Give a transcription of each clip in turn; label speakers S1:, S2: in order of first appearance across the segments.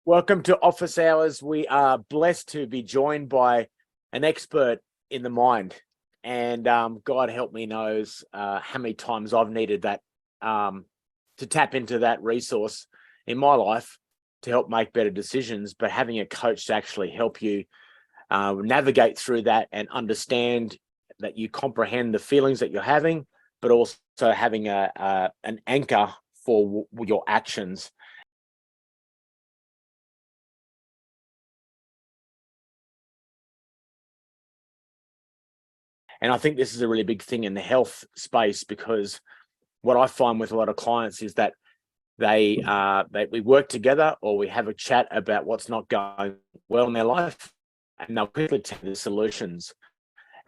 S1: Welcome to Office Hours. We are blessed to be joined by an expert in the mind. And God help me knows how many times I've needed that to tap into that resource in my life to help make better decisions. But having a coach to actually help you navigate through that and understand that you comprehend the feelings that you're having, but also having an anchor for your actions. And I think this is a really big thing in the health space, because what I find with a lot of clients is that we work together or we have a chat about what's not going well in their life, and they'll quickly take the solutions.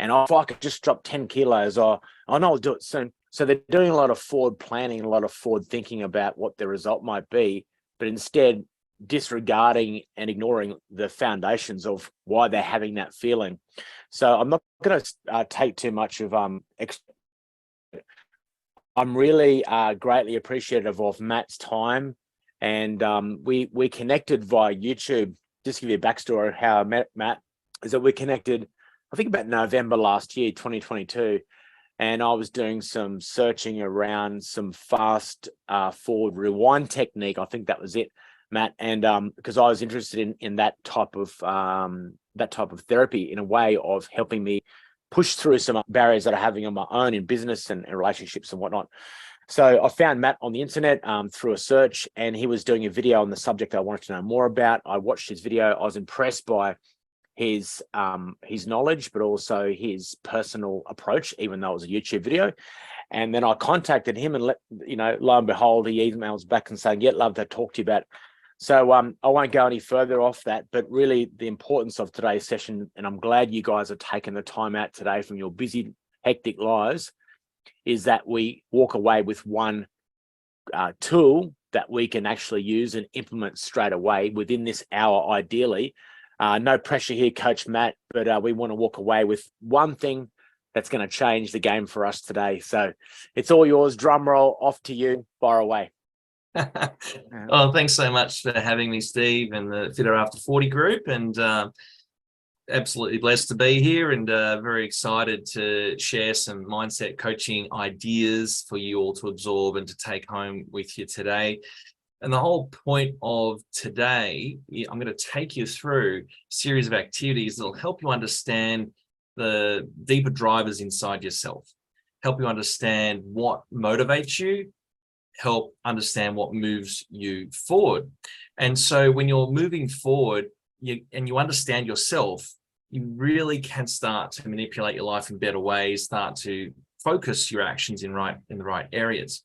S1: And if I could just drop 10 kilos, I know I'll do it soon. So they're doing a lot of forward planning, a lot of forward thinking about what the result might be, but instead disregarding and ignoring the foundations of why they're having that feeling. So I'm not going to take too much of I'm really greatly appreciative of Matt's time, and we connected via YouTube. Just to give you a backstory of how I met Matt, is that we connected, I think about November last year, 2022, and I was doing some searching around some fast forward rewind technique. I think that was it, Matt, and because I was interested in that type of therapy, in a way of helping me push through some barriers that I'm having on my own in business and relationships and whatnot. So I found Matt on the internet through a search, and he was doing a video on the subject I wanted to know more about. I watched his video. I was impressed by his knowledge, but also his personal approach, even though it was a YouTube video. And then I contacted him, and lo and behold, he emails back and saying, "Yeah, love to talk to you about." So I won't go any further off that, but really the importance of today's session, and I'm glad you guys are taking the time out today from your busy, hectic lives, is that we walk away with one tool that we can actually use and implement straight away within this hour, ideally. No pressure here, Coach Matt, but we want to walk away with one thing that's going to change the game for us today. So it's all yours. Drum roll, off to you. Fire away.
S2: Oh, thanks so much for having me, Steve, and the Fitter After 40 group, and absolutely blessed to be here, and very excited to share some mindset coaching ideas for you all to absorb and to take home with you today. And the whole point of today, I'm going to take you through a series of activities that will help you understand the deeper drivers inside yourself, help you understand what motivates you, help understand what moves you forward. And so when you're moving forward and you understand yourself, you really can start to manipulate your life in better ways, start to focus your actions in the right areas.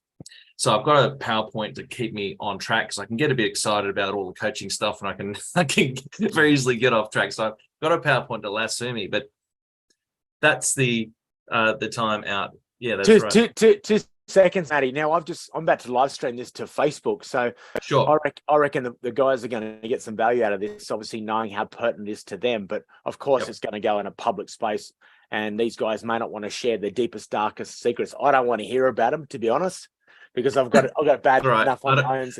S2: So I've got a PowerPoint to keep me on track, because I can get a bit excited about all the coaching stuff, and I can very easily get off track. So I've got a PowerPoint to lasso me, but that's the time out. Yeah, that's right.
S1: Two seconds, Matty. Now I'm about to live stream this to Facebook, so
S2: sure.
S1: I reckon the guys are going to get some value out of this, obviously knowing how pertinent it is to them, but of course It's going to go in a public space, and these guys may not want to share their deepest, darkest secrets. I don't want to hear about them, to be honest, because I've got bad enough on my own.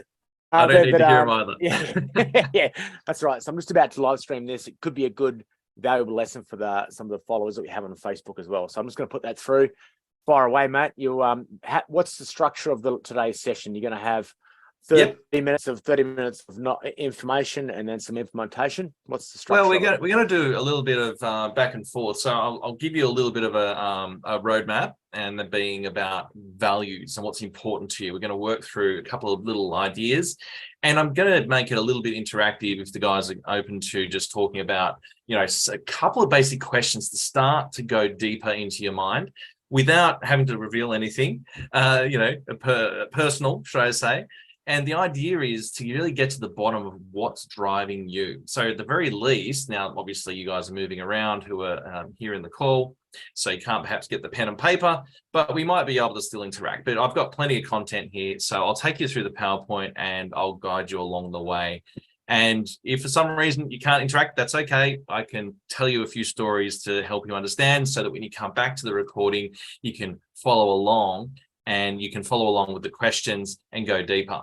S2: I don't need to hear them either.
S1: Yeah, that's right. So I'm just about to live stream this. It could be a good, valuable lesson for some of the followers that we have on Facebook as well. So I'm just going to put that through. Fire away, Matt. What's the structure of today's session? You're going to have 30 minutes of not information, and then some implementation. What's the structure?
S2: Well, we're going to do a little bit of back and forth. So I'll give you a little bit of a roadmap, and then being about values and what's important to you. We're going to work through a couple of little ideas, and I'm going to make it a little bit interactive if the guys are open to just talking about, a couple of basic questions to start to go deeper into your mind, without having to reveal anything, personal, should I say. And the idea is to really get to the bottom of what's driving you. So at the very least, now, obviously you guys are moving around who are here in the call, so you can't perhaps get the pen and paper, but we might be able to still interact. But I've got plenty of content here, so I'll take you through the PowerPoint and I'll guide you along the way. And if for some reason you can't interact, that's okay. I can tell you a few stories to help you understand, so that when you come back to the recording, you can follow along, and you can follow along with the questions and go deeper.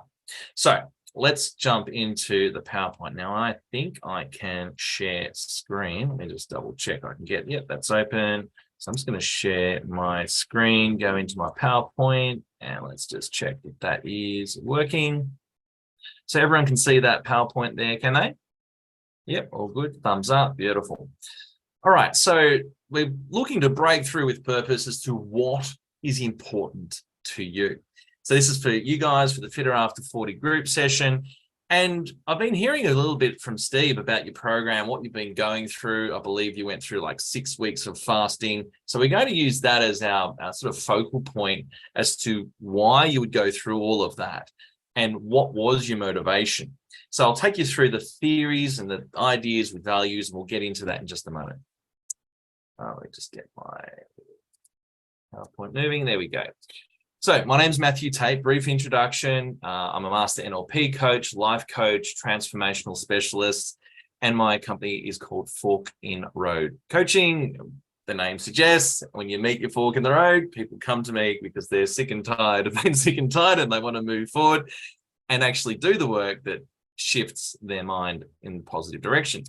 S2: So let's jump into the PowerPoint. Now, I think I can share screen. Let me just double check I can get, yep, that's open. So I'm just going to share my screen, go into my PowerPoint, and let's just check if that is working. So everyone can see that PowerPoint there, can they? Yep, all good. Thumbs up. Beautiful. All right, so we're looking to break through with purpose as to what is important to you. So this is for you guys for the Fitter After 40 group session. And I've been hearing a little bit from Steve about your program, what you've been going through. I believe you went through like 6 weeks of fasting. So we're going to use that as our sort of focal point as to why you would go through all of that and what was your motivation. So I'll take you through the theories and the ideas with values, and we'll get into that in just a moment. Let me just get my PowerPoint moving. There we go. So my name's Matthew Tait. Brief introduction. I'm a master NLP coach, life coach, transformational specialist, and my company is called Fork in Road Coaching. The name suggests when you meet your fork in the road, people come to me because they're sick and tired of being sick and tired, and they want to move forward and actually do the work that shifts their mind in the positive direction.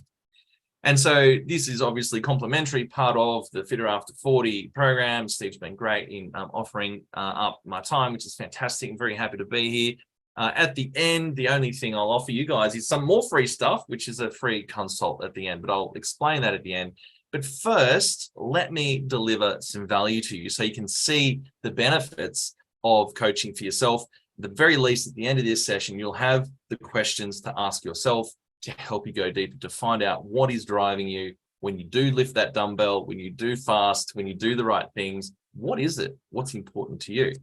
S2: And so this is obviously complementary part of the Fitter After 40 program. Steve's been great in offering up my time, which is fantastic. I'm very happy to be here. At the end, the only thing I'll offer you guys is some more free stuff, which is a free consult at the end, but I'll explain that at the end. But first, let me deliver some value to you so you can see the benefits of coaching for yourself. At the very least, at the end of this session, you'll have the questions to ask yourself to help you go deeper, to find out what is driving you when you do lift that dumbbell, when you do fast, when you do the right things. What is it? What's important to you?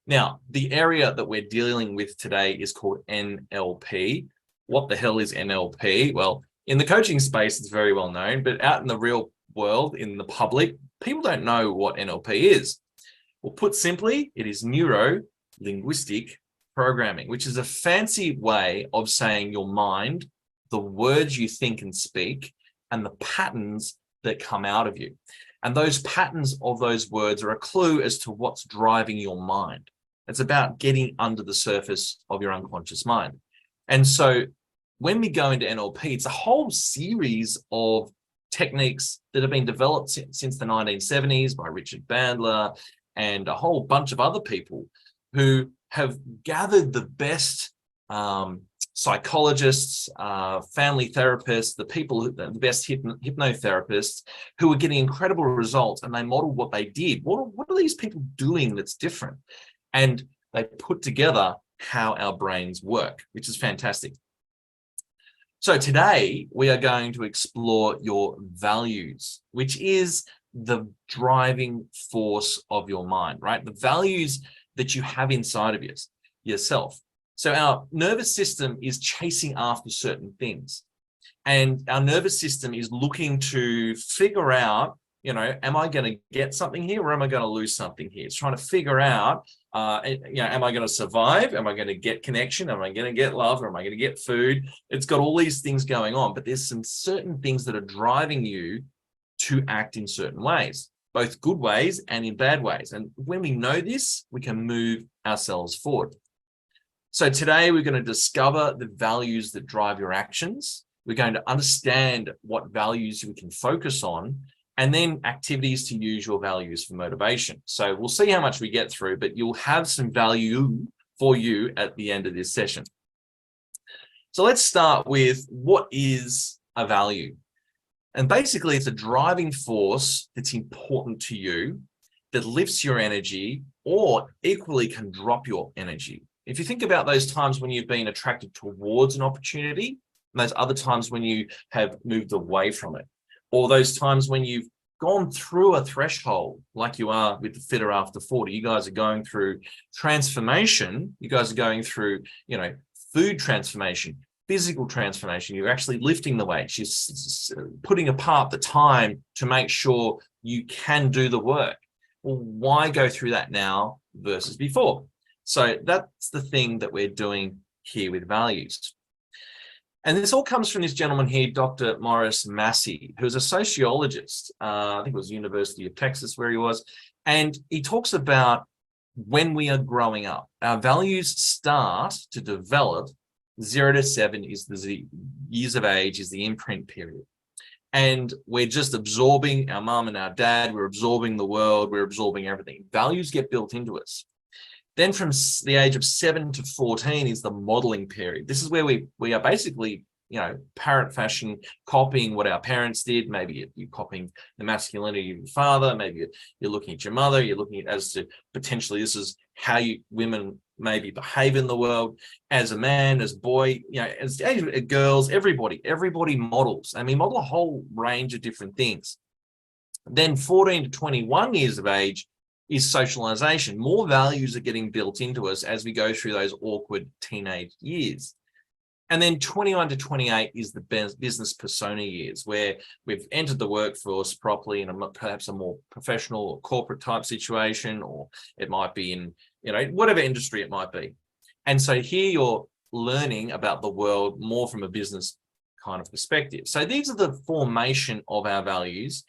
S2: Now, the area that we're dealing with today is called NLP. What the hell is NLP? Well, in the coaching space, it's very well known, but out in the real world, in the public, people don't know what NLP is. Well, put simply, it is neuro-linguistic programming, which is a fancy way of saying your mind, the words you think and speak, and the patterns that come out of you. And those patterns of those words are a clue as to what's driving your mind. It's about getting under the surface of your unconscious mind. And so when we go into NLP, it's a whole series of techniques that have been developed since the 1970s by Richard Bandler and a whole bunch of other people who have gathered the best psychologists, family therapists, the best hypnotherapists who are getting incredible results, and they modeled what they did. What are these people doing that's different? And they put together how our brains work, which is fantastic. So today we are going to explore your values, which is the driving force of your mind, right? The values that you have inside of yourself. So our nervous system is chasing after certain things. And our nervous system is looking to figure out, am I going to get something here or am I going to lose something here? It's trying to figure out, am I going to survive? Am I going to get connection? Am I going to get love? Or am I going to get food? It's got all these things going on, but there's some certain things that are driving you to act in certain ways, both good ways and in bad ways. And when we know this, we can move ourselves forward. So today we're going to discover the values that drive your actions. We're going to understand what values we can focus on, and then activities to use your values for motivation. So we'll see how much we get through, but you'll have some value for you at the end of this session. So let's start with what is a value? And basically, it's a driving force that's important to you, that lifts your energy, or equally can drop your energy. If you think about those times when you've been attracted towards an opportunity, and those other times when you have moved away from it, or those times when you've gone through a threshold, like you are with the Fitter After 40, you guys are going through transformation, you guys are going through, food transformation, physical transformation, you're actually lifting the weights, you're putting apart the time to make sure you can do the work. Well, why go through that now versus before? So that's the thing that we're doing here with values. And this all comes from this gentleman here, Dr. Morris Massey, who's a sociologist. I think it was University of Texas where he was. And he talks about when we are growing up. Our values start to develop. 0 to 7 is the years of age, is the imprint period. And we're just absorbing our mom and our dad. We're absorbing the world. We're absorbing everything. Values get built into us. Then from the age of 7 to 14 is the modeling period. This is where we are basically, parent fashion, copying what our parents did. Maybe you're copying the masculinity of your father. Maybe you're looking at your mother. You're looking at as to potentially this is how women maybe behave in the world as a man, as boy, as girls, everybody models. And we model a whole range of different things. Then 14 to 21 years of age is socialization. More values are getting built into us as we go through those awkward teenage years. And then 21 to 28 is the business persona years, where we've entered the workforce properly in perhaps a more professional or corporate type situation, or it might be in, whatever industry it might be. And so here you're learning about the world more from a business kind of perspective. So these are the formation of our values,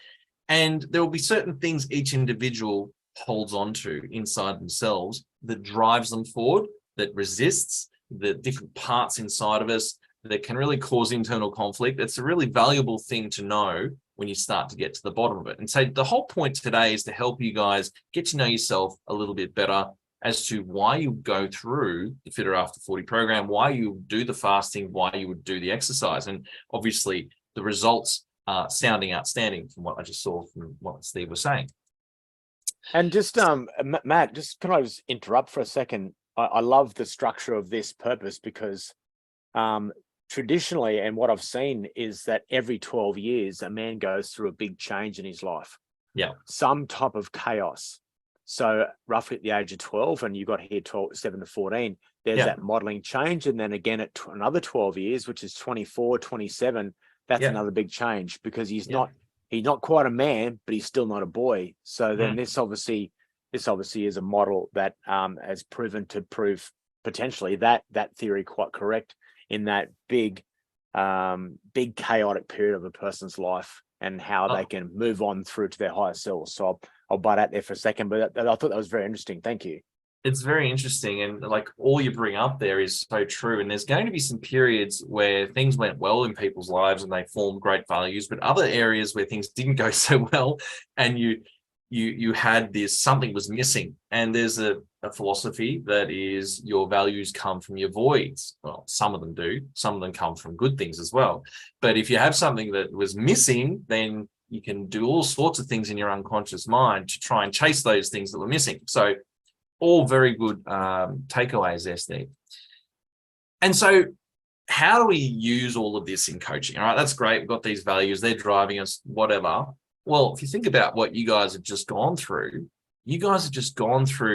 S2: and there will be certain things each individual holds on to inside themselves that drives them forward, that resists the different parts inside of us that can really cause internal conflict. It's a really valuable thing to know when you start to get to the bottom of it. And so the whole point today is to help you guys get to know yourself a little bit better as to why you go through the Fitter After 40 program, why you do the fasting, why you would do the exercise. And obviously the results are sounding outstanding from what I just saw from what Steve was saying.
S1: And just Matt, just can I just interrupt for a second? I love the structure of this purpose because traditionally, and what I've seen is that every 12 years, a man goes through a big change in his life.
S2: Yeah.
S1: Some type of chaos. So roughly at the age of 12, and you got here 7 to 14, there's that modeling change. And then again at another 12 years, which is 24, 27, that's another big change because he's not quite a man, but he's still not a boy. So then this obviously is a model that has proven to prove potentially that theory quite correct in that big chaotic period of a person's life and how they can move on through to their higher selves. So I'll butt out there for a second, but I thought that was very interesting. Thank you.
S2: It's very interesting, and like all you bring up there is so true. And there's going to be some periods where things went well in people's lives and they formed great values, but other areas where things didn't go so well, and you had this, something was missing. And there's a philosophy that is your values come from your voids. Well, some of them do. Some of them come from good things as well. But if you have something that was missing, then you can do all sorts of things in your unconscious mind to try and chase those things that were missing. So all very good takeaways there, Steve. And so how do we use all of this in coaching? All right, that's great. We've got these values. They're driving us, whatever. Well, if you think about what you guys have just gone through,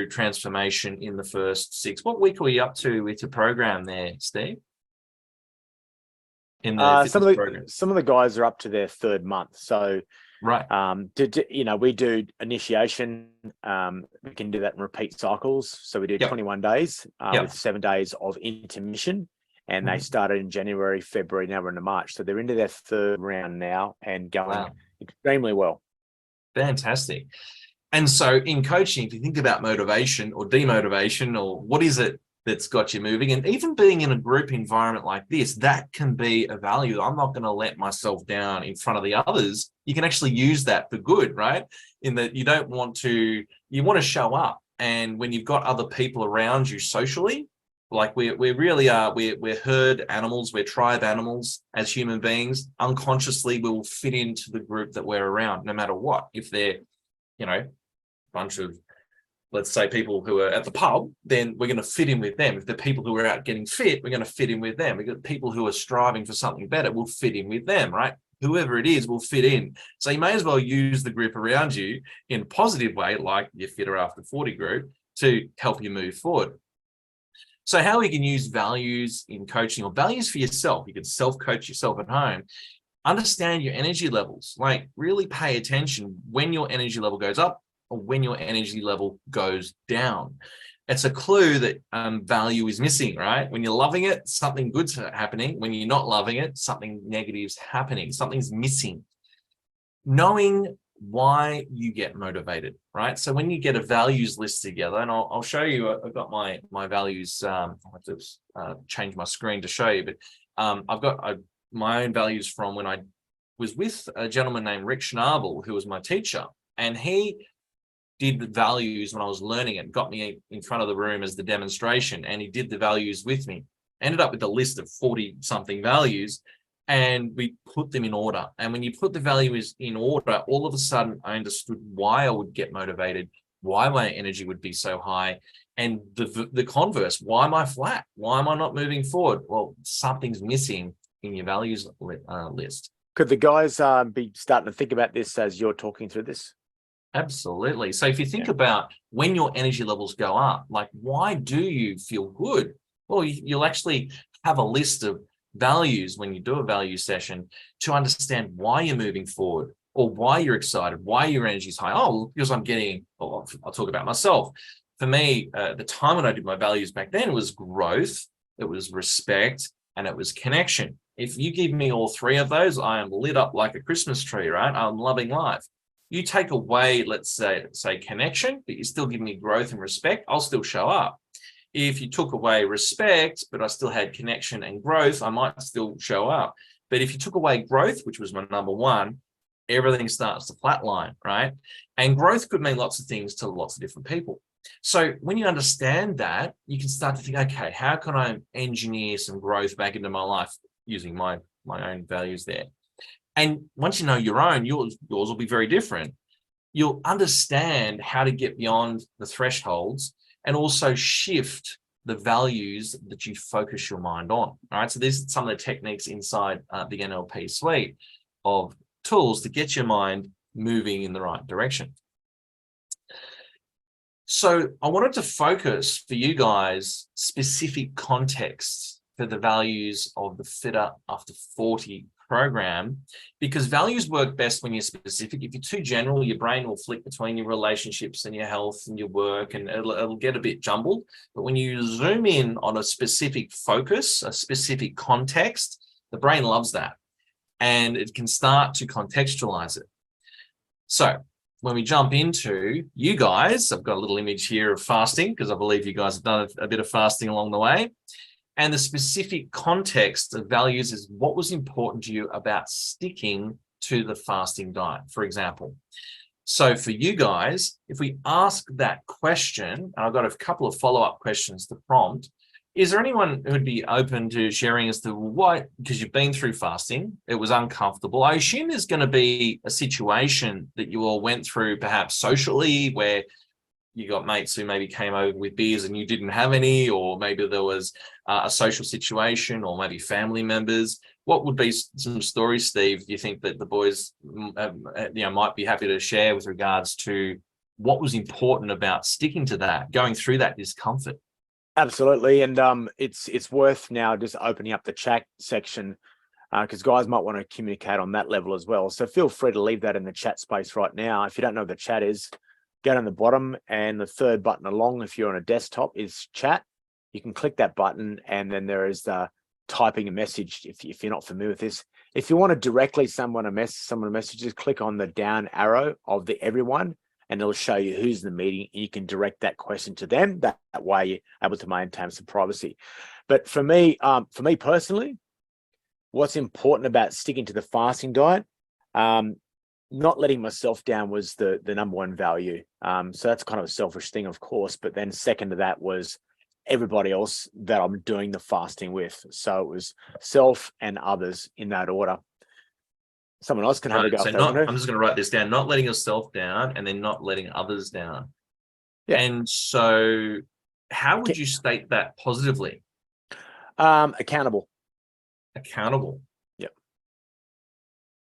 S2: transformation in the first 6. What week were you up to with your program there, Steve? In the
S1: some of the guys are up to their 3rd month. So
S2: right.
S1: We do initiation. We can do that in repeat cycles. So we do 21 days with 7 days of intermission. And they started in January, February, now we're into March. So they're into their 3rd round now and going extremely well.
S2: Fantastic. And so in coaching, if you think about motivation or demotivation, or what is it that's got you moving, and even being in a group environment like this, that can be a value. I'm not going to let myself down in front of the others. You can actually use that for good, right? In that you want to show up. And when you've got other people around you socially, like we really are, we're herd animals, we're tribe animals as human beings. Unconsciously, we will fit into the group that we're around, no matter what. If they're, a bunch of, let's say, people who are at the pub, then we're going to fit in with them. If they're people who are out getting fit, we're going to fit in with them. We've got people who are striving for something better, we'll fit in with them, right? Whoever it is will fit in. So you may as well use the group around you in a positive way, like your Fitter After 40 group, to help you move forward. So how we can use values in coaching, or values for yourself. You can self-coach yourself at home. Understand your energy levels. Like, really pay attention when your energy level goes up or when your energy level goes down. It's a clue that value is missing, right? When you're loving it, something good's happening. When you're not loving it, something negative's happening. Something's missing. Knowing why you get motivated, right? So when you get a values list together, and I'll show you, I've got my values. I'll have to change my screen to show you, but I've got my own values from when I was with a gentleman named Rick Schnabel, who was my teacher, and he did the values when I was learning it, got me in front of the room as the demonstration, and he did the values with me. Ended up with a list of 40 something values, and we put them in order. And when you put the values in order, all of a sudden I understood why I would get motivated, why my energy would be so high, and the converse, why am I flat? Why am I not moving forward? Well, something's missing in your values list.
S1: Could the guys be starting to think about this as you're talking through this?
S2: Absolutely. So if you think about when your energy levels go up, like, why do you feel good? Well, you'll actually have a list of values when you do a value session to understand why you're moving forward, or why you're excited, why your energy is high. Oh, because I'm getting, I'll talk about myself. For me, the time when I did my values back then, it was growth, it was respect, and it was connection. If you give me all three of those, I am lit up like a Christmas tree, right? I'm loving life. You take away, let's say connection, but you still give me growth and respect, I'll still show up. If you took away respect, but I still had connection and growth, I might still show up. But if you took away growth, which was my number one, everything starts to flatline, right? And growth could mean lots of things to lots of different people. So when you understand that, you can start to think, okay, how can I engineer some growth back into my life using my own values there? And once you know your own, yours will be very different. You'll understand how to get beyond the thresholds and also shift the values that you focus your mind on. All right. So these are some of the techniques inside the NLP suite of tools to get your mind moving in the right direction. So I wanted to focus for you guys specific contexts for the values of the Fitter After 40 program, because values work best when you're specific. If you're too general, your brain will flick between your relationships and your health and your work, and it'll get a bit jumbled. But when you zoom in on a specific focus, a specific context, the brain loves that, and it can start to contextualize it. So when we jump into you guys, I've got a little image here of fasting, because I believe you guys have done a bit of fasting along the way. And the specific context of values is what was important to you about sticking to the fasting diet, for example. So for you guys, if we ask that question, and I've got a couple of follow-up questions to prompt, is there anyone who would be open to sharing as to why? Because you've been through fasting, it was uncomfortable. I assume there's going to be a situation that you all went through, perhaps socially, where you got mates who maybe came over with beers and you didn't have any, or maybe there was a social situation, or maybe family members. What would be some stories, Steve, do you think that the boys might be happy to share with regards to what was important about sticking to that, going through that discomfort?
S1: Absolutely. And it's worth now just opening up the chat section, because guys might want to communicate on that level as well. So feel free to leave that in the chat space right now. If you don't know what the chat is, go down the bottom, and the third button along, if you're on a desktop, is chat. You can click that button, and then there is the typing a message if you're not familiar with this. If you want to directly someone a message, just click on the down arrow of the everyone, and it'll show you who's in the meeting. You can direct that question to them. That way you're able to maintain some privacy. But for me personally, what's important about sticking to the fasting diet, not letting myself down was the number one value. So that's kind of a selfish thing, of course. But then second to that was everybody else that I'm doing the fasting with. So it was self and others in that order. Someone else can have a go.
S2: So I'm just going to write this down: not letting yourself down, and then not letting others down. Yeah. And so how would you state that positively?
S1: Accountable.
S2: Accountable.
S1: Yep.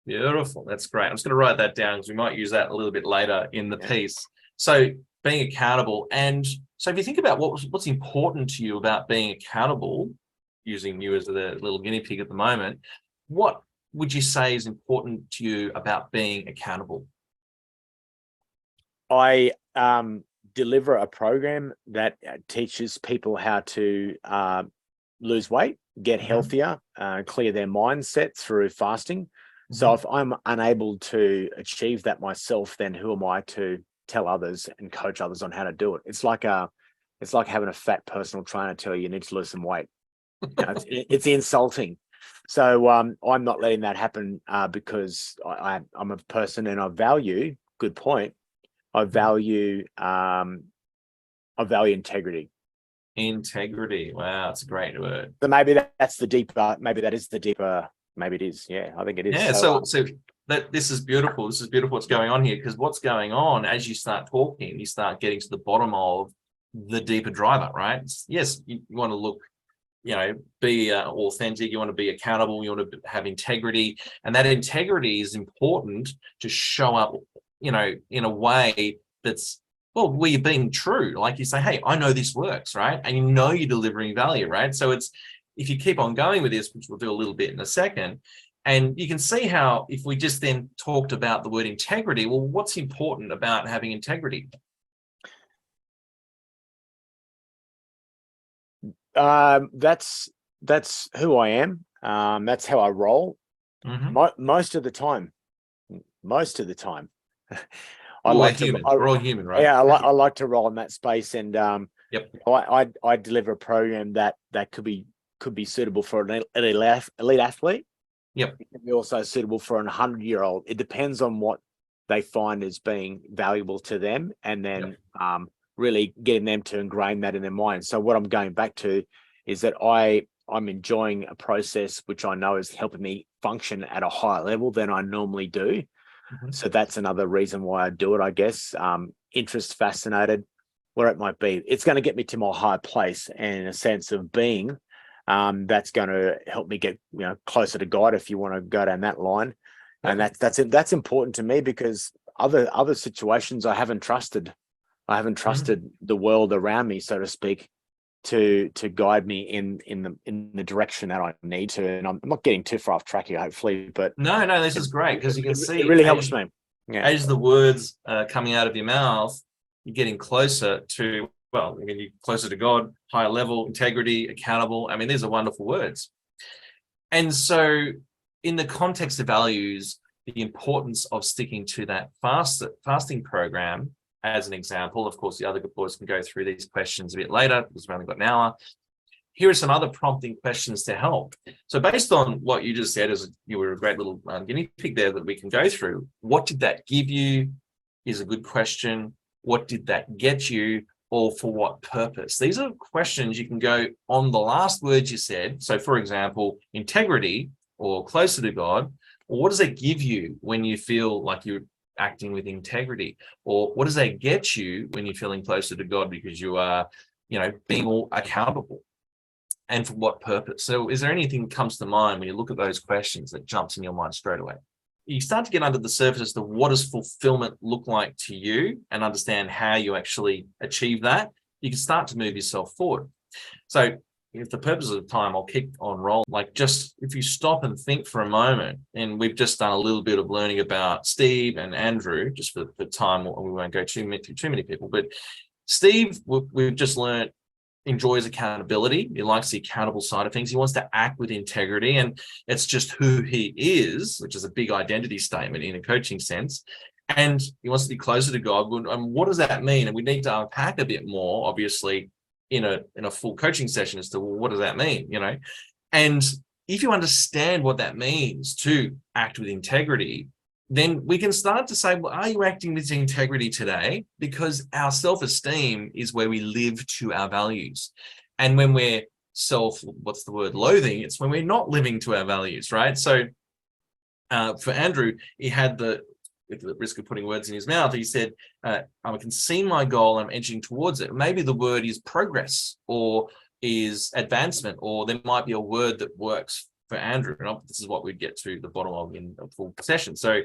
S2: Beautiful. That's great. I'm just going to write that down because we might use that a little bit later in the piece. So being accountable. And so if you think about what's important to you about being accountable, using you as the little guinea pig at the moment, what would you say is important to you about being accountable?
S1: I deliver a program that teaches people how to lose weight, get healthier, clear their mindset through fasting. So if I'm unable to achieve that myself, then who am I to tell others and coach others on how to do it? It's like having a fat personal trainer tell you need to lose some weight. It's insulting. So I'm not letting that happen because I'm a person and I value. Good point. I value integrity.
S2: Integrity. Wow, that's a great word.
S1: So maybe that's the deeper. Maybe that is the deeper. Maybe it is. Yeah, I think it is.
S2: Yeah. So that this is beautiful. This is beautiful. What's going on here? Because what's going on as you start talking, you start getting to the bottom of the deeper driver, right? Yes, you want to look, be authentic. You want to be accountable. You want to have integrity, and that integrity is important to show up, in a way that's, well, where you're being true. Like you say, hey, I know this works, right? And you're delivering value, right? So if you keep on going with this, which we'll do a little bit in a second, and you can see how if we just then talked about the word integrity, well, what's important about having integrity?
S1: That's who I am. That's how I roll. Most of the time.
S2: We're all human, right?
S1: Yeah, I like to roll in that space, and
S2: yep.
S1: I deliver a program that could be suitable for an elite athlete.
S2: Yep.
S1: It can be also suitable for a 100-year-old. It depends on what they find as being valuable to them, and then really getting them to ingrain that in their mind. So what I'm going back to is that I'm enjoying a process which I know is helping me function at a higher level than I normally do. So that's another reason why I do it, I guess. Interest, fascinated, where it might be. It's going to get me to my higher place and a sense of being. That's going to help me get closer to God, if you want to go down that line. And that's important to me, because other situations I haven't trusted. I haven't trusted the world around me, so to speak, to guide me in the direction that I need to. And I'm not getting too far off track here, hopefully, but
S2: no, this is great, because you can see
S1: it really helps me. Yeah.
S2: As the words coming out of your mouth, you're getting closer to, you're closer to God, higher level, integrity, accountable. I mean, these are wonderful words. And so in the context of values, the importance of sticking to that fasting program, as an example. Of course, the other good boys can go through these questions a bit later, because we've only got an hour. Here are some other prompting questions to help. So based on what you just said, as you were a great little guinea pig there that we can go through, what did that give you is a good question. What did that get you, or for what purpose? These are questions you can go on the last words you said. So for example, integrity or closer to God, or what does that give you when you feel like you're acting with integrity? Or what does that get you when you're feeling closer to God because you are, being all accountable? And for what purpose? So is there anything that comes to mind when you look at those questions that jumps in your mind straight away? You start to get under the surface as to what does fulfillment look like to you, and understand how you actually achieve that. You can start to move yourself forward. So if the purpose of the time, I'll keep on rolling. Like, just if you stop and think for a moment, and we've just done a little bit of learning about Steve and Andrew, just for the time, we won't go too many people, but Steve, we've just learned, enjoys accountability. He likes the accountable side of things. He wants to act with integrity, and it's just who he is, which is a big identity statement in a coaching sense. And he wants to be closer to God. And what does that mean? And we need to unpack a bit more, obviously, in a full coaching session as to, well, what does that mean? And if you understand what that means to act with integrity, then we can start to say, well, are you acting with integrity today? Because our self-esteem is where we live to our values. And when we're loathing, it's when we're not living to our values, right? So for Andrew, he had with the risk of putting words in his mouth, he said, I can see my goal, I'm edging towards it. Maybe the word is progress, or is advancement, or there might be a word that works for Andrew. And this is what we'd get to the bottom of in a full session. So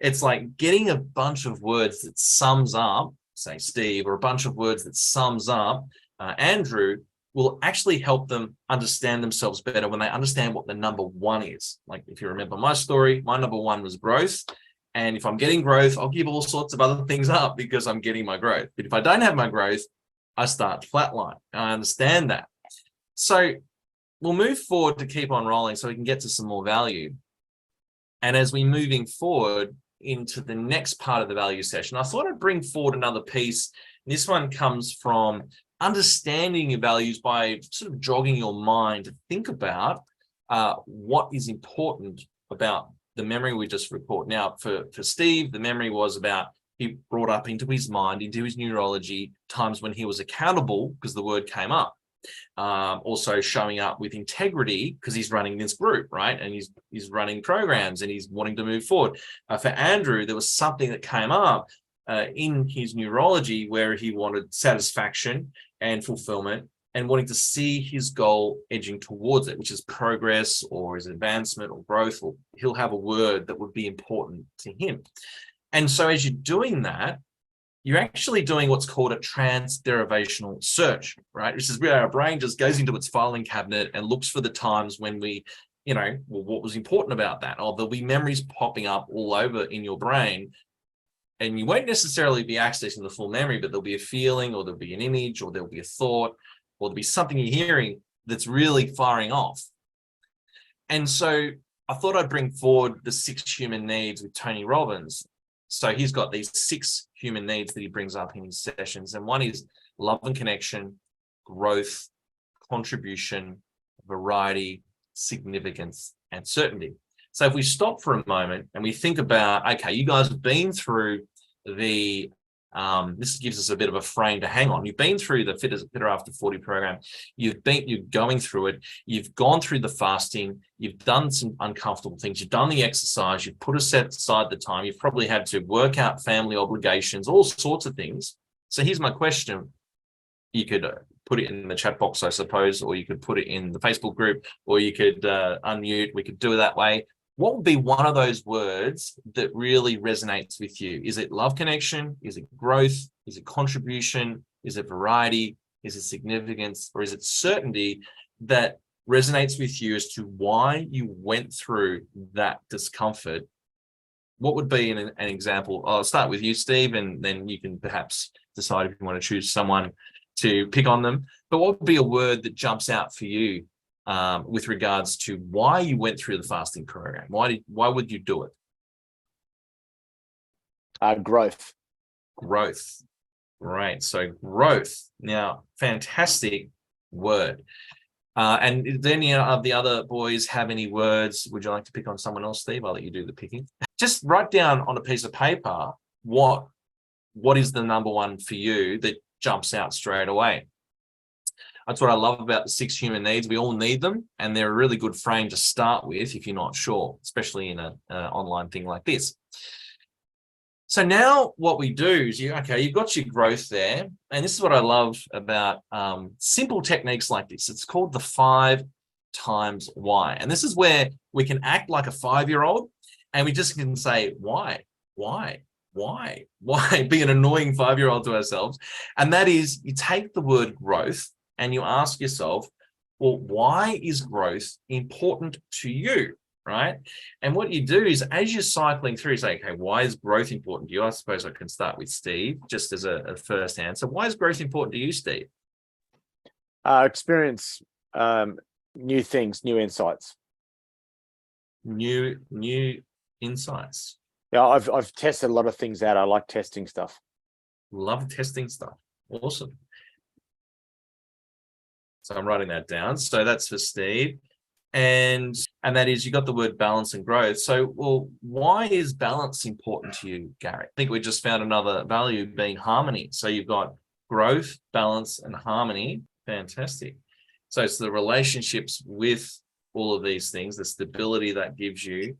S2: it's like getting a bunch of words that sums up, say Steve, or a bunch of words that sums up Andrew, will actually help them understand themselves better when they understand what the number one is. Like, if you remember my story, my number one was growth. And if I'm getting growth, I'll give all sorts of other things up because I'm getting my growth. But if I don't have my growth, I start to flatline. I understand that. So we'll move forward to keep on rolling so we can get to some more value. And as we're moving forward into the next part of the value session, I thought I'd bring forward another piece. This one comes from understanding your values by sort of jogging your mind to think about what is important about the memory we just recorded. Now, for Steve, the memory was about, he brought up into his mind, into his neurology, times when he was accountable because the word came up. Also showing up with integrity because he's running this group, right? And he's running programs and he's wanting to move forward. For Andrew, there was something that came up in his neurology where he wanted satisfaction and fulfillment and wanting to see his goal edging towards it, which is progress or is advancement or growth, or he'll have a word that would be important to him. And so as you're doing that, you're actually doing what's called a transderivational search, right? Which is where our brain just goes into its filing cabinet and looks for the times when we, well, what was important about that? Or there'll be memories popping up all over in your brain, and you won't necessarily be accessing the full memory, but there'll be a feeling, or there'll be an image, or there'll be a thought, or there'll be something you're hearing that's really firing off. And so I thought I'd bring forward the 6 human needs with Tony Robbins. So he's got these 6 human needs that he brings up in his sessions. And one is love and connection, growth, contribution, variety, significance, and certainty. So if we stop for a moment and we think about, okay, you guys have been through the, this gives us a bit of a frame to hang on. You've been through the Fitter After 40 program. You're going through it. You've gone through the fasting. You've done some uncomfortable things. You've done the exercise. You've put aside the time. You've probably had to work out family obligations, all sorts of things. So here's my question. You could put it in the chat box, I suppose, or you could put it in the Facebook group, or you could unmute. We could do it that way. What would be one of those words that really resonates with you? Is it love connection? Is it growth? Is it contribution? Is it variety? Is it significance? Or is it certainty that resonates with you as to why you went through that discomfort? What would be an example? I'll start with you, Steve, and then you can perhaps decide if you want to choose someone to pick on them. But what would be a word that jumps out for you with regards to why you went through the fasting program? Why would you do it?
S1: Growth.
S2: Growth. Right. So growth. Now, fantastic word. And did any of the other boys have any words? Would you like to pick on someone else, Steve? I'll let you do the picking. Just write down on a piece of paper what is the number one for you that jumps out straight away. That's what I love about the 6 human needs. We all need them, and they're a really good frame to start with if you're not sure, especially in an online thing like this. So now what we do is you've got your growth there, and this is what I love about simple techniques like this. It's called the 5 times why, and this is where we can act like a 5-year-old, and we just can say why, be an annoying 5-year-old to ourselves, and that is you take the word growth. And you ask yourself, well, why is growth important to you, right? And what you do is as you're cycling through, you say, okay, why is growth important to you? I suppose I can start with Steve, just as a first answer. Why is growth important to you, Steve?
S1: Experience new things, new insights.
S2: New insights.
S1: Yeah, I've tested a lot of things out. I like testing stuff.
S2: Love testing stuff. Awesome. So I'm writing that down. So that's for Steve. And that is, you got the word balance and growth. So, well, why is balance important to you, Gary? I think we just found another value being harmony. So you've got growth, balance, and harmony. Fantastic. So it's the relationships with all of these things, the stability that gives you.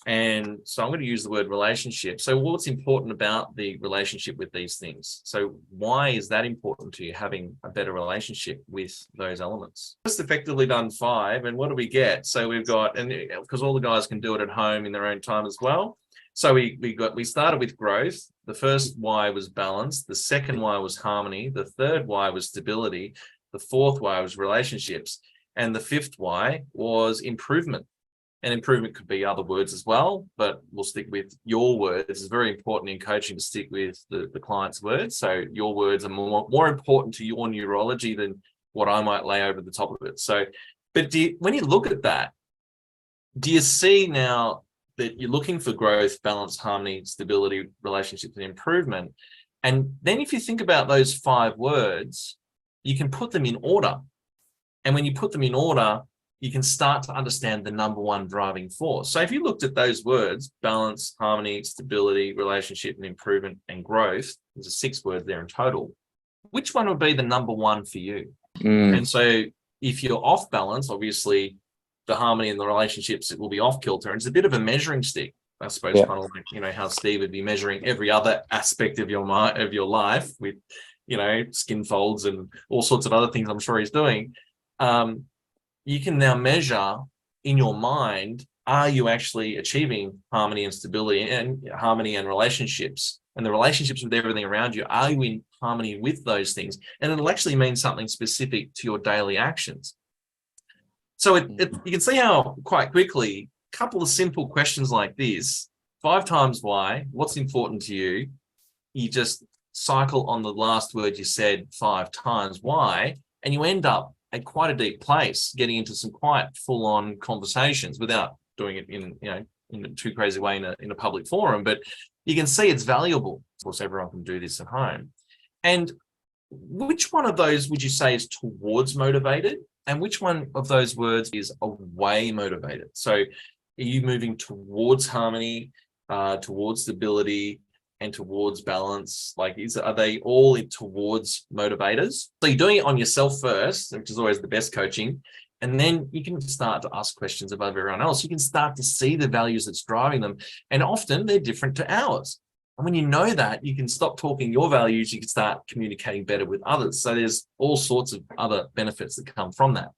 S2: And so I'm going to use the word relationship. So what's important about the relationship with these things? So why is that important to you, having a better relationship with those elements? Just effectively done 5. And what do we get? So we've got, and because all the guys can do it at home in their own time as well. So we started with growth. The first why was balance. The second why was harmony. The third why was stability. The fourth why was relationships. And the 5th why was improvement. And improvement could be other words as well, but we'll stick with your words. It's very important in coaching to stick with the client's words. So your words are more important to your neurology than what I might lay over the top of it. So, but when you look at that, do you see now that you're looking for growth, balance, harmony, stability, relationships, and improvement. And then if you think about those 5 words, you can put them in order. And when you put them in order, you can start to understand the number one driving force. So if you looked at those words, balance, harmony, stability, relationship, and improvement, and growth, there's a 6 word there in total. Which one would be the number one for you? And so if you're off balance, obviously the harmony and the relationships, it will be off kilter. And it's a bit of a measuring stick, I suppose, kind of like, you know, how Steve would be measuring every other aspect of your life with, you know, skin folds and all sorts of other things I'm sure he's doing. You can now measure in your mind, are you actually achieving harmony and stability and harmony and relationships and the relationships with everything around you? Are you in harmony with those things? And it'll actually mean something specific to your daily actions. So you can see how quite quickly, a couple of simple questions like this, 5 times why, what's important to you? You just cycle on the last word you said 5 times why, and you end up at quite a deep place, getting into some quite full-on conversations without doing it in, you know, in a too crazy way in a public forum. But you can see it's valuable. Of course, everyone can do this at home. And which one of those would you say is towards motivated? And which one of those words is away motivated? So are you moving towards harmony, towards stability, and towards balance? Like, are they all towards motivators? So you're doing it on yourself first, which is always the best coaching. And then you can start to ask questions about everyone else. You can start to see the values that's driving them. And often they're different to ours. And when you know that, you can stop talking your values. You can start communicating better with others. So there's all sorts of other benefits that come from that.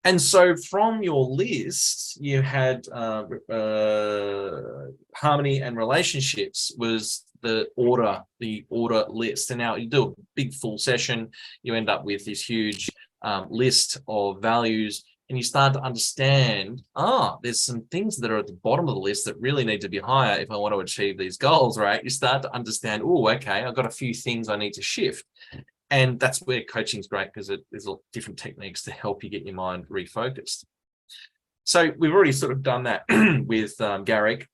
S2: And so from your list, you had harmony and relationships was the order list. And now you do a big full session, you end up with this huge list of values, and you start to understand, there's some things that are at the bottom of the list that really need to be higher if I want to achieve these goals, right? You start to understand, okay, I've got a few things I need to shift. And that's where coaching is great, because there's different techniques to help you get your mind refocused. So we've already sort of done that with Garrick.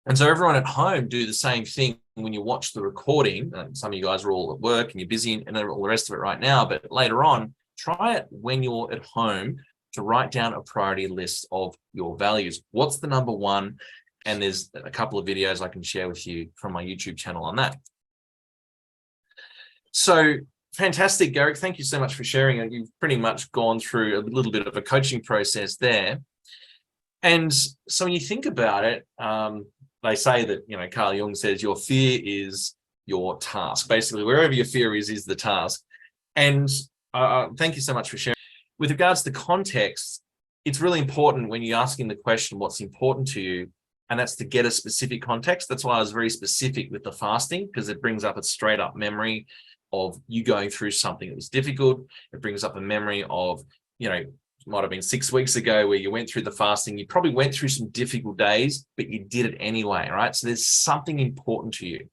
S2: And so everyone at home, do the same thing when you watch the recording. Some of you guys are all at work and you're busy and all the rest of it right now, but later on, try it when you're at home to write down a priority list of your values. What's the number one? And there's a couple of videos I can share with you from my YouTube channel on that. So fantastic, Garrick. Thank you so much for sharing it. You've pretty much gone through a little bit of a coaching process there. And so when you think about it, they say that, you know, Carl Jung says your fear is your task. Basically, wherever your fear is the task. And thank you so much for sharing. With regards to context, it's really important when you're asking the question, what's important to you? And that's to get a specific context. That's why I was very specific with the fasting, because it brings up a straight up memory of you going through something that was difficult. It brings up a memory of, you know, it might have been 6 weeks ago where you went through the fasting. You probably went through some difficult days, but you did it anyway, right? So there's something important to you.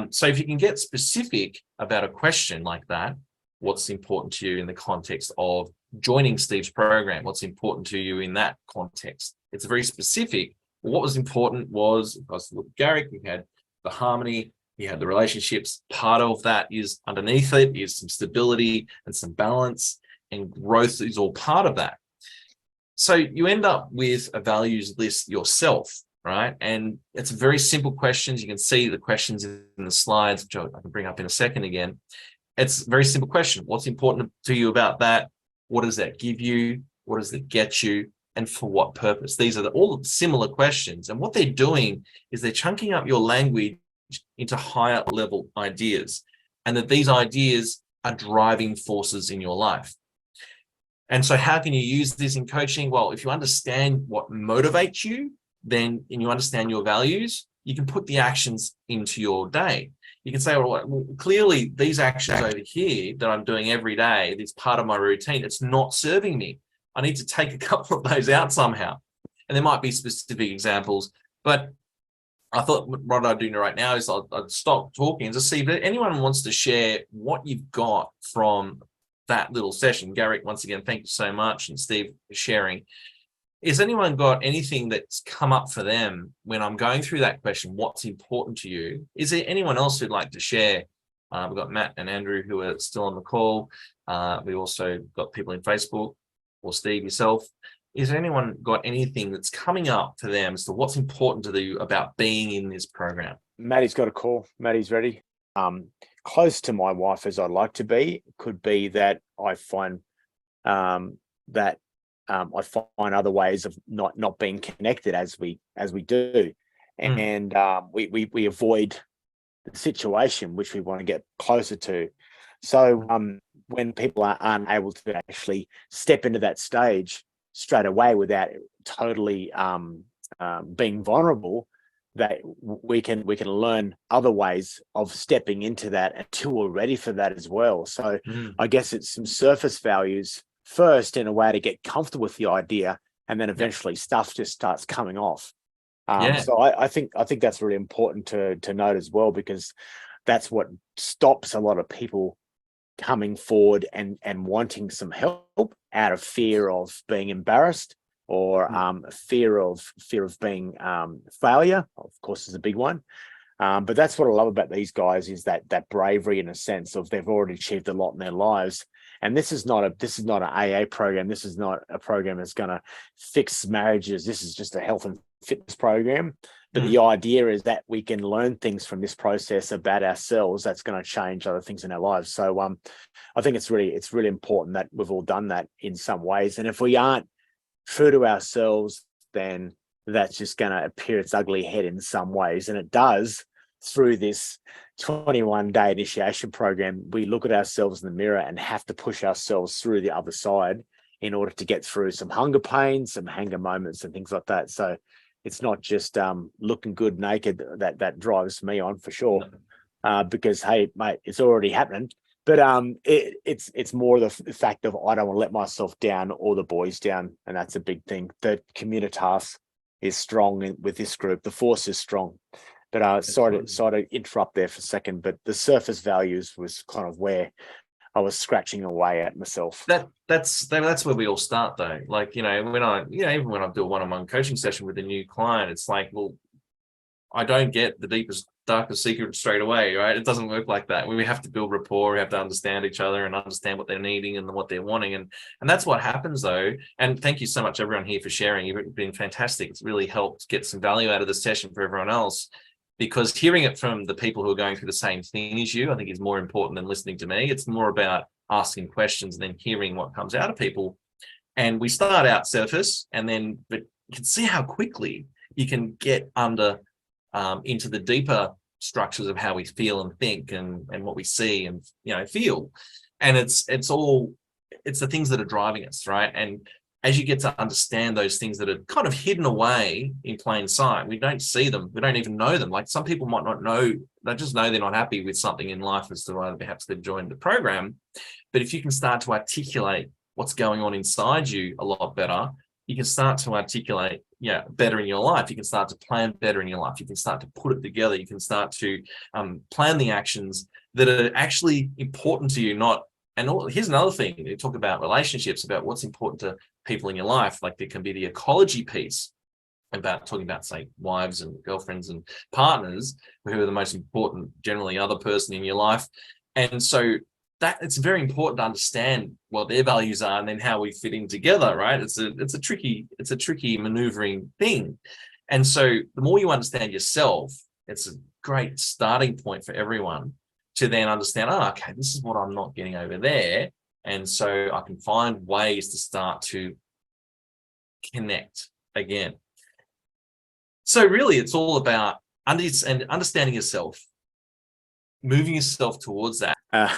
S2: So if you can get specific about a question like that, what's important to you in the context of joining Steve's program? What's important to you in that context? It's very specific. What was important was, if I was to look at Garrick, we had the harmony, you had the relationships. Part of that is underneath it is some stability and some balance, and growth is all part of that. So you end up with a values list yourself, right? And it's very simple questions. You can see the questions in the slides, which I can bring up in a second again. It's a very simple question. What's important to you about that? What does that give you? What does it get you? And for what purpose? These are all similar questions. And what they're doing is they're chunking up your language into higher level ideas, and that these ideas are driving forces in your life. And so how can you use this in coaching? Well, if you understand what motivates you, then, and you understand your values, you can put the actions into your day. You can say, well, clearly these actions over here that I'm doing every day, this part of my routine, it's not serving me. I need to take a couple of those out somehow. And there might be specific examples, but I thought what I'd do right now is I'd stop talking and just see if anyone wants to share what you've got from that little session. Garrick, once again, thank you so much. And Steve for sharing. Has anyone got anything that's come up for them when I'm going through that question, what's important to you? Is there anyone else who'd like to share? We've got Matt and Andrew who are still on the call. We also got people in Facebook, or Steve, yourself. Is there anyone got anything that's coming up for them as to what's important to you about being in this program?
S1: Maddie's got a call. Maddie's ready. Close to my wife as I'd like to be. Could be that I find that I find other ways of not being connected as we do, and we avoid the situation which we want to get closer to. So when people aren't able to actually step into that stage straight away without totally being vulnerable, that we can learn other ways of stepping into that until we're ready for that as well. So I guess it's some surface values first in a way to get comfortable with the idea, and then eventually stuff just starts coming off. So I think that's really important to note as well, because that's what stops a lot of people coming forward and wanting some help out of fear of being embarrassed, or fear of being failure, of course, is a big one. But that's what I love about these guys, is that bravery, in a sense of they've already achieved a lot in their lives. And this is not an AA program. This is not a program that's going to fix marriages. This is just a health and fitness program. But the idea is that we can learn things from this process about ourselves that's going to change other things in our lives. So I think it's really important that we've all done that in some ways. And if we aren't true to ourselves, then that's just going to appear its ugly head in some ways. And it does through this 21-day initiation program. We look at ourselves in the mirror and have to push ourselves through the other side in order to get through some hunger pains, some anger moments and things like that. So it's not just looking good naked that drives me on, for sure, because, hey, mate, it's already happening. But it's more the fact of I don't want to let myself down or the boys down, and that's a big thing. The communitas is strong with this group. The force is strong. But sorry to interrupt there for a second, but the surface values was kind of where I was scratching away at myself.
S2: That's where we all start, though. Like, even when I do a one-on-one coaching session with a new client, it's like, well, I don't get the deepest, darkest secret straight away, right? It doesn't work like that. We have to build rapport. We have to understand each other and understand what they're needing and what they're wanting. And that's what happens, though. And thank you so much, everyone here, for sharing. You've been fantastic. It's really helped get some value out of this session for everyone else, because hearing it from the people who are going through the same thing as you, I think, is more important than listening to me. It's more about asking questions and then hearing what comes out of people. And we start out surface, but you can see how quickly you can get into the deeper structures of how we feel and think and what we see and feel. And it's the things that are driving us, right? And as you get to understand those things that are kind of hidden away in plain sight, we don't see them, we don't even know them. Like, some people might not know, they just know they're not happy with something in life as to why perhaps they've joined the program. But if you can start to articulate what's going on inside you a lot better, you can start to articulate better in your life. You can start to plan better in your life. You can start to put it together. You can start to plan the actions that are actually important to you. Here's another thing. You talk about relationships, about what's important to people in your life. Like, there can be the ecology piece about talking about, say, wives and girlfriends and partners, who are the most important, generally, other person in your life. And so that it's very important to understand what their values are and then how we fit in together, right? It's a tricky maneuvering thing. And so the more you understand yourself, it's a great starting point for everyone to then understand, okay, this is what I'm not getting over there. And so I can find ways to start to connect again. So really, it's all about understanding yourself, moving yourself towards that.
S1: Have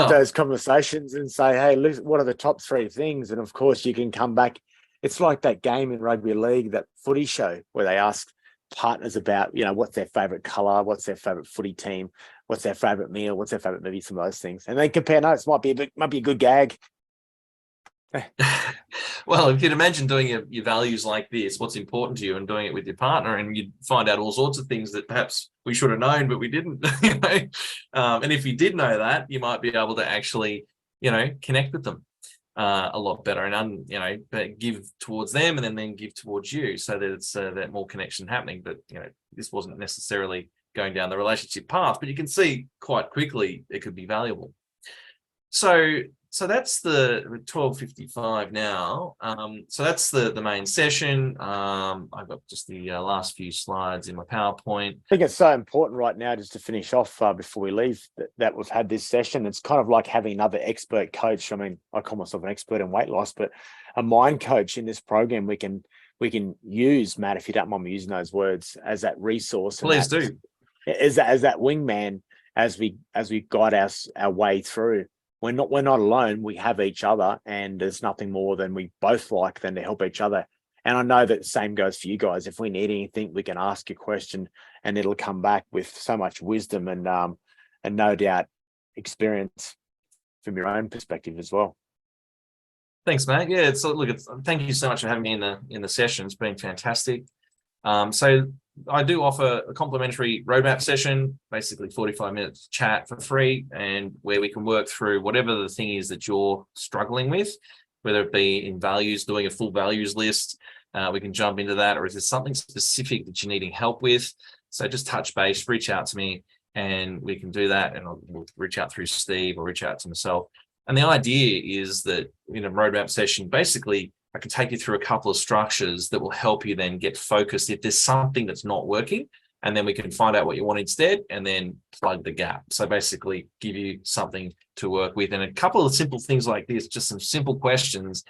S1: those conversations and say, hey, listen, what are the top 3 things? And of course, you can come back. It's like that game in rugby league, that footy show, where they ask partners about, what's their favorite color, what's their favorite footy team, what's their favorite meal, what's their favorite movie, some of those things, and they compare notes. Might be a good gag.
S2: Well, if you'd imagine doing your values like this, what's important to you, and doing it with your partner, and you'd find out all sorts of things that perhaps we should have known, but we didn't. And if you did know that, you might be able to actually, connect with them. a lot better, and but give towards them and then give towards you, so that it's that more connection happening. But this wasn't necessarily going down the relationship path, but you can see quite quickly it could be valuable. So that's the 12:55 now. So that's the main session. I've got just the last few slides in my PowerPoint.
S1: I think it's so important right now, just to finish off before we leave, that we've had this session. It's kind of like having another expert coach. I mean, I call myself an expert in weight loss, but a mind coach in this program we can use, Matt, if you don't mind me using those words, as that resource.
S2: Please do.
S1: As that wingman, as we guide our way through. We're not alone. We have each other, and there's nothing more than we both like than to help each other. And I know that the same goes for you guys. If we need anything, we can ask a question, and it'll come back with so much wisdom and no doubt experience from your own perspective as well.
S2: Thanks, Matt. Yeah, thank you so much for having me in the session. It's been fantastic. So I do offer a complimentary roadmap session, basically 45 minutes chat for free, and where we can work through whatever the thing is that you're struggling with, whether it be in values, doing a full values list. We can jump into that, or is there something specific that you're needing help with? So just touch base, reach out to me, and we can do that. And we'll reach out through Steve or reach out to myself. And the idea is that in a roadmap session, basically, I can take you through a couple of structures that will help you then get focused if there's something that's not working, and then we can find out what you want instead and then plug the gap. So basically give you something to work with. And a couple of simple things like this, just some simple questions.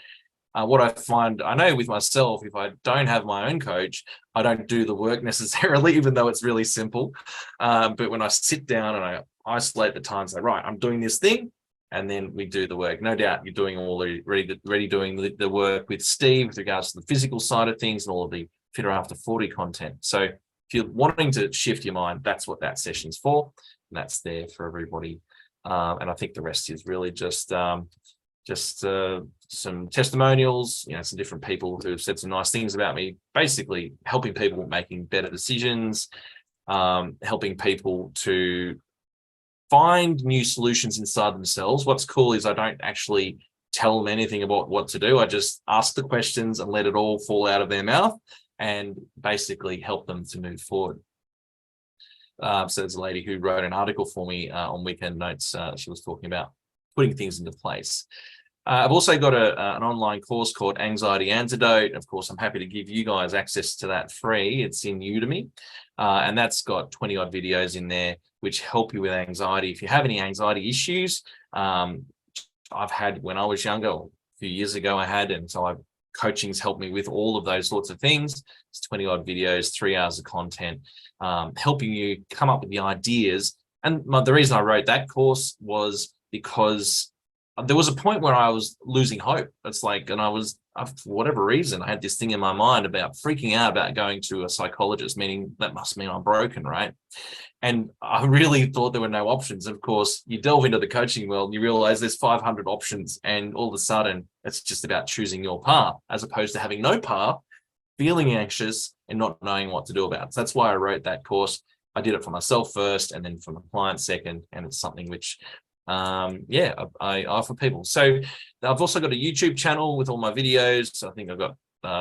S2: What I find, I know with myself, if I don't have my own coach, I don't do the work necessarily, even though it's really simple. But when I sit down and I isolate the time and say, right, I'm doing this thing, and then we do the work. No doubt you're doing already doing the work with Steve with regards to the physical side of things and all of the Fitter After 40 content. So if you're wanting to shift your mind, that's what that session's for. And that's there for everybody. And I think the rest is really just some testimonials, some different people who have said some nice things about me, basically helping people making better decisions, helping people to find new solutions inside themselves. What's cool is I don't actually tell them anything about what to do. I just ask the questions and let it all fall out of their mouth and basically help them to move forward. So there's a lady who wrote an article for me on Weekend Notes. She was talking about putting things into place. I've also got an online course called Anxiety Antidote. Of course, I'm happy to give you guys access to that free. It's in Udemy. And that's got 20 odd videos in there which help you with anxiety. If you have any anxiety issues, I've had when I was younger, a few years ago I had, and so coaching's helped me with all of those sorts of things. It's 20 odd videos, 3 hours of content, helping you come up with the ideas. And the reason I wrote that course was because there was a point where I was losing hope. It's like, and for whatever reason, I had this thing in my mind about freaking out about going to a psychologist, meaning that must mean I'm broken, right? And I really thought there were no options. Of course, you delve into the coaching world and you realize there's 500 options, and all of a sudden it's just about choosing your path, as opposed to having no path, feeling anxious and not knowing what to do about it. So that's why I wrote that course. I did it for myself first and then for my clients second, and it's something which I offer people. So I've also got a YouTube channel with all my videos. So I think I've got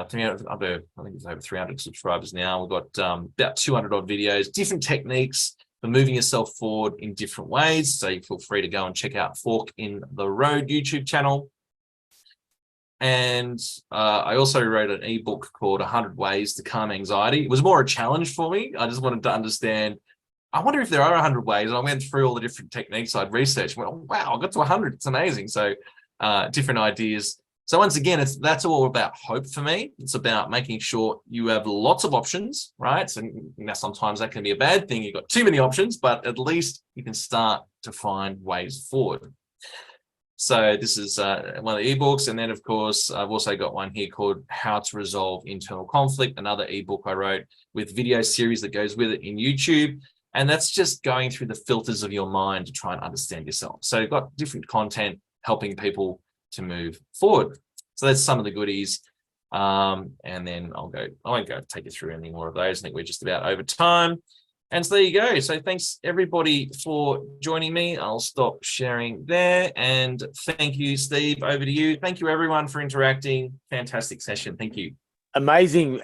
S2: 300, I think it's over 300 subscribers now. We've got about 200 odd videos, different techniques for moving yourself forward in different ways. So you feel free to go and check out Fork in the Road YouTube channel. And I also wrote an ebook called 100 Ways to Calm Anxiety. It was more a challenge for me. I just wanted to understand, I wonder if there are 100 ways. And I went through all the different techniques I'd researched and went, oh, wow, I got to 100. It's amazing. So different ideas. So once again, that's all about hope for me. It's about making sure you have lots of options, right? So now sometimes that can be a bad thing. You've got too many options, but at least you can start to find ways forward. So this is one of the ebooks. And then, of course, I've also got one here called How to Resolve Internal Conflict, another ebook I wrote with video series that goes with it in YouTube. And that's just going through the filters of your mind to try and understand yourself. So you've got different content helping people to move forward. So that's some of the goodies. And then I won't go take you through any more of those. I think we're just about over time. And so there you go. So thanks everybody for joining me. I'll stop sharing there. And thank you, Steve. Over to you. Thank you everyone for interacting. Fantastic session. Thank you.
S1: Amazing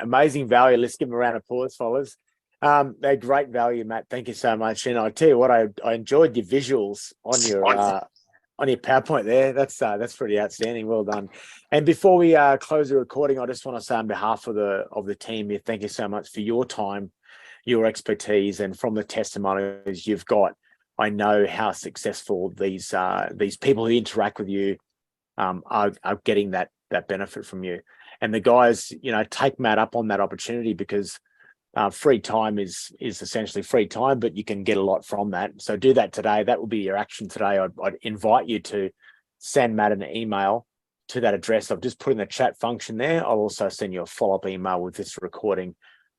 S1: value. Let's give them a round of applause, fellas. They're great value, Matt. Thank you so much. And I tell you what, I enjoyed your visuals on your PowerPoint there. That's pretty outstanding. Well done. And before we close the recording, I just want to say on behalf of the team here, thank you so much for your time, your expertise, and from the testimonials you've got. I know how successful these people who interact with you are getting that benefit from you. And the guys, take Matt up on that opportunity, because free time is essentially free time, but you can get a lot from that. So do that today. That will be your action today. I'd invite you to send Matt an email to that address. I've just put in the chat function there. I'll also send you a follow-up email with this recording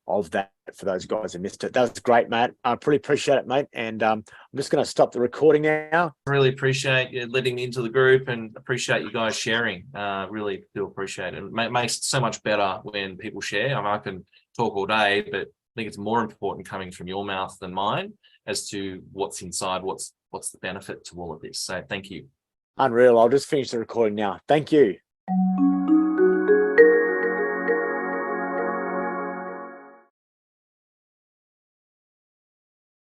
S1: of that for those guys who missed it. That was great, Matt. I pretty appreciate it, mate. And I'm just going to stop the recording now.
S2: Really appreciate you letting me into the group, and appreciate you guys sharing. Really do appreciate it. It makes it so much better when people share. I can talk all day, but I think it's more important coming from your mouth than mine as to what's inside, what's the benefit to all of this. So thank you.
S1: Unreal. I'll just finish the recording now. Thank you.